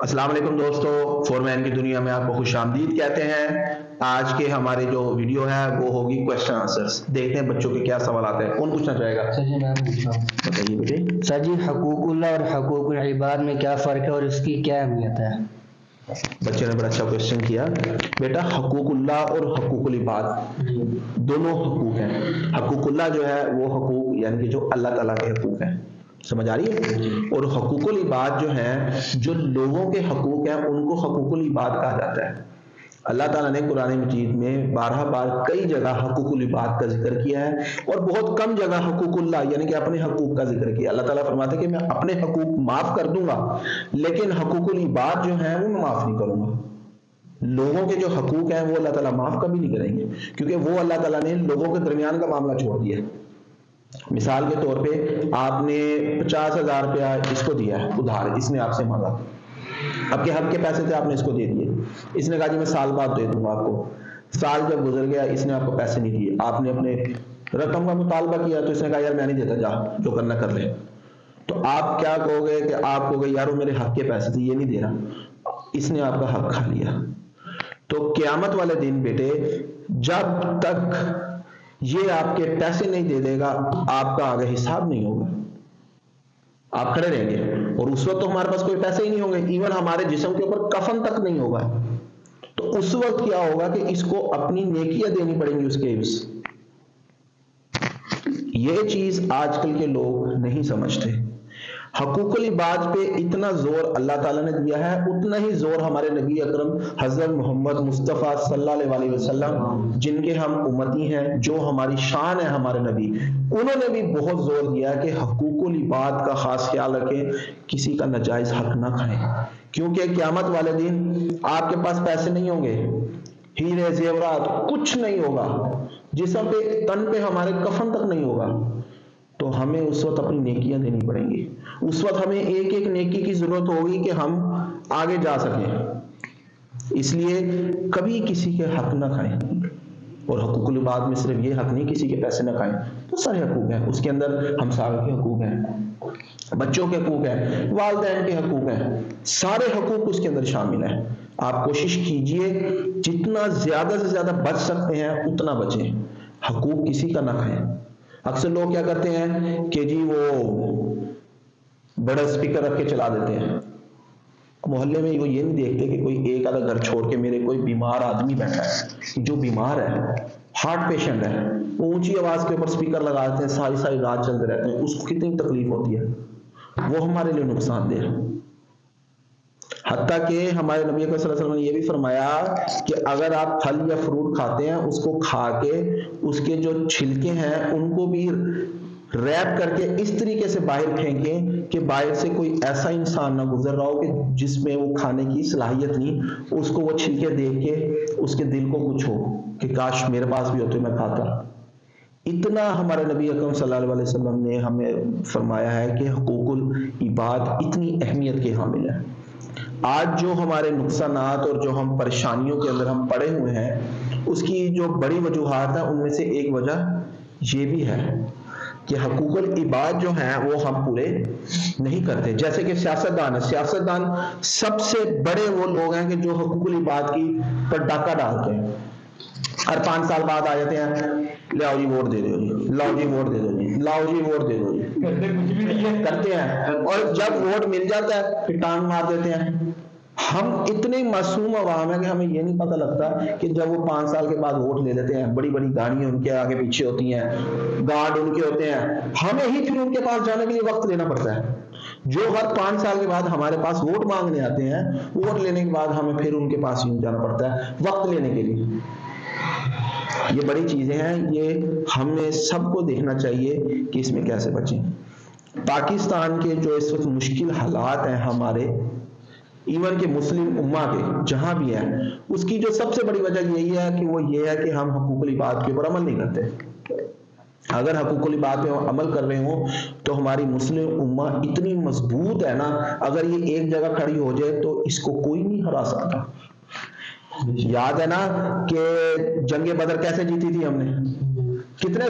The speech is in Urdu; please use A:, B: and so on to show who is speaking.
A: السلام علیکم دوستو، فورمین کی دنیا میں آپ کو خوش آمدید کہتے ہیں۔ آج کے ہمارے جو ویڈیو ہے وہ ہوگی کویسچن آنسرز۔ دیکھتے ہیں بچوں کے کیا سوالات ہیں۔ کون پوچھنا چاہے گا؟
B: سر جی میں پوچھ رہا ہوں۔
A: بتائیے بیٹے۔
B: سر جی حقوق اللہ اور حقوق العباد میں کیا فرق ہے اور اس کی کیا اہمیت ہے؟
A: بچے نے بڑا اچھا کویسچن کیا بیٹا۔ حقوق اللہ اور حقوق العباد دونوں حقوق ہیں۔ حقوق اللہ جو ہے وہ حقوق یعنی کہ جو اللہ تعالیٰ کے حقوق ہیں، سمجھ آ رہی ہے؟ اور حقوق العباد جو ہیں، جو لوگوں کے حقوق ہیں، ان کو حقوق العباد کہا جاتا ہے۔ اللہ تعالیٰ نے قرآن مجید میں 12 بار کئی جگہ حقوق العباد کا ذکر کیا ہے اور بہت کم جگہ حقوق اللہ یعنی کہ اپنے حقوق کا ذکر کیا۔ اللہ تعالیٰ فرماتے ہیں کہ میں اپنے حقوق معاف کر دوں گا لیکن حقوق العباد جو ہیں وہ میں معاف نہیں کروں گا۔ لوگوں کے جو حقوق ہیں وہ اللہ تعالیٰ معاف کبھی نہیں کریں گے، کیونکہ وہ اللہ تعالیٰ نے لوگوں کے درمیان کا معاملہ چھوڑ دیا ہے۔ مثال کے طور پہ آپ نے 50,000 روپیہ اس کو دیا ہے ادھار، اس نے آپ سے مانگا، آپ کے حق کے پیسے تھے، آپ نے اس کو دے دیے۔ اس نے کہا جی میں سال بعد دے دوں گا آپ کو۔ سال جب گزر گیا اس نے آپ کو پیسے نہیں دیے، آپ نے اپنے رقم کا مطالبہ کیا تو اس نے کہا یار میں نہیں دیتا، جا جو کرنا کر لے۔ تو آپ کیا کہو گے کہ آپ کہو گے یار وہ میرے حق کے پیسے تھے، یہ نہیں دے رہا، اس نے آپ کا حق کھا لیا۔ تو قیامت والے دن بیٹے جب تک یہ آپ کے پیسے نہیں دے دے گا آپ کا آگے حساب نہیں ہوگا، آپ کھڑے رہیں گے۔ اور اس وقت تو ہمارے پاس کوئی پیسے ہی نہیں ہوں گے، ایون ہمارے جسم کے اوپر کفن تک نہیں ہوگا۔ تو اس وقت کیا ہوگا کہ اس کو اپنی نیکیاں دینی پڑیں گی اس کے عوض۔ یہ چیز آج کل کے لوگ نہیں سمجھتے۔ حقوق العباد پہ اتنا زور اللہ تعالیٰ نے دیا ہے، اتنا ہی زور ہمارے نبی اکرم حضرت محمد مصطفیٰ صلی اللہ علیہ وسلم جن کے ہم امتی ہیں، جو ہماری شان ہے ہمارے نبی، انہوں نے بھی بہت زور دیا کہ حقوق العباد کا خاص خیال رکھیں، کسی کا ناجائز حق نہ کھائیں، کیونکہ قیامت والے دن آپ کے پاس پیسے نہیں ہوں گے، ہیرے زیورات کچھ نہیں ہوگا، جسم پہ تن پہ ہمارے کفن تک نہیں ہوگا، تو ہمیں اس وقت اپنی نیکیاں دینی پڑیں گی۔ اس وقت ہمیں ایک ایک نیکی کی ضرورت ہوگی کہ ہم آگے جا سکیں۔ اس لیے کبھی کسی کے حق نہ کھائیں، اور حقوق العباد میں صرف یہ حق نہیں کسی کے پیسے نہ کھائیں، تو سارے حقوق ہیں اس کے اندر۔ ہمسایوں کے حقوق ہیں، بچوں کے حقوق ہیں، والدین کے حقوق ہیں، سارے حقوق اس کے اندر شامل ہیں۔ آپ کوشش کیجئے جتنا زیادہ سے زیادہ بچ سکتے ہیں اتنا بچیں، حقوق کسی کا نہ کھائیں۔ اکثر لوگ کیا کرتے ہیں کہ جی وہ بڑا اسپیکر رکھ کے چلا دیتے ہیں محلے میں، وہ یہ نہیں دیکھتے کہ کوئی ایک آدھا گھر چھوڑ کے میرے کوئی بیمار آدمی بیٹھا ہے، جو بیمار ہے، ہارٹ پیشنٹ ہے، وہ اونچی آواز کے اوپر اسپیکر لگا دیتے ہیں، ساری ساری رات چلتے رہتے ہیں، اس کو کتنی تکلیف ہوتی ہے، وہ ہمارے لیے نقصان دہ ہے۔ حتیٰ کہ ہمارے نبی صلی اللہ علیہ وسلم نے یہ بھی فرمایا کہ اگر آپ پھل یا فروٹ کھاتے ہیں اس کو کھا کے اس کے جو چھلکے ہیں ان کو بھی ریپ کر کے اس طریقے سے باہر پھینکیں کہ باہر سے کوئی ایسا انسان نہ گزر رہا ہو کہ جس میں وہ کھانے کی صلاحیت نہیں، اس کو وہ چھلکے دیکھ کے اس کے دل کو کچھ ہو کہ کاش میرے پاس بھی ہوتے میں کھاتا۔ اتنا ہمارے نبی اکرم صلی اللہ علیہ وسلم نے ہمیں فرمایا ہے کہ حقوق العباد اتنی اہمیت کے حامل ہے۔ آج جو ہمارے نقصانات اور جو ہم پریشانیوں کے اندر ہم پڑے ہوئے ہیں، اس کی جو بڑی وجوہات ہیں ان میں سے ایک وجہ یہ بھی ہے کہ حقوق العباد جو ہیں وہ ہم پورے نہیں کرتے۔ جیسے کہ سیاستدان ہے، سیاستدان سب سے بڑے وہ لوگ ہیں کہ جو حقوق العباد کی پر ڈاکہ ڈالتے ہیں۔ ہر 5 سال بعد آ جاتے ہیں، لاؤ جی ووٹ دے دو جی، لاؤ جی ووٹ دے دو جی، لاؤ جی ووٹ دے دو جی، کرتے ہیں، اور جب ووٹ مل جاتا ہے پھر ٹانگ مار دیتے ہیں۔ ہم اتنے معصوم عوام ہیں کہ ہمیں یہ نہیں پتہ لگتا کہ جب وہ 5 سال کے بعد ووٹ لے لیتے ہیں، بڑی بڑی گاڑیاں ان کے آگے پیچھے ہوتی ہیں، گارڈ ان کے ہوتے ہیں، ہمیں ہی پھر ان کے پاس جانے کے لیے وقت لینا پڑتا ہے۔ جو ہر 5 سال کے بعد ہمارے پاس ووٹ مانگنے آتے ہیں، ووٹ لینے کے بعد ہمیں پھر ان کے پاس یوں جانا پڑتا ہے وقت لینے کے لیے۔ یہ بڑی چیزیں ہیں، یہ ہمیں سب کو دیکھنا چاہیے کہ اس میں کیسے بچیں۔ پاکستان کے جو اس وقت مشکل حالات ہیں ہمارے، ایون کہ مسلم امہ کے جہاں بھی ہیں، اس کی جو سب سے بڑی وجہ یہی ہے کہ وہ یہ ہے کہ ہم حقوق العباد کے اوپر عمل نہیں کرتے۔ اگر حقوق العباد پہ عمل کر رہے ہوں تو ہماری مسلم امہ اتنی مضبوط ہے نا، اگر یہ ایک جگہ کھڑی ہو جائے تو اس کو کوئی نہیں ہرا سکتا۔ یاد ہے نا کہ جنگ بدر کیسے جیتی تھی ہم نے؟ کتنے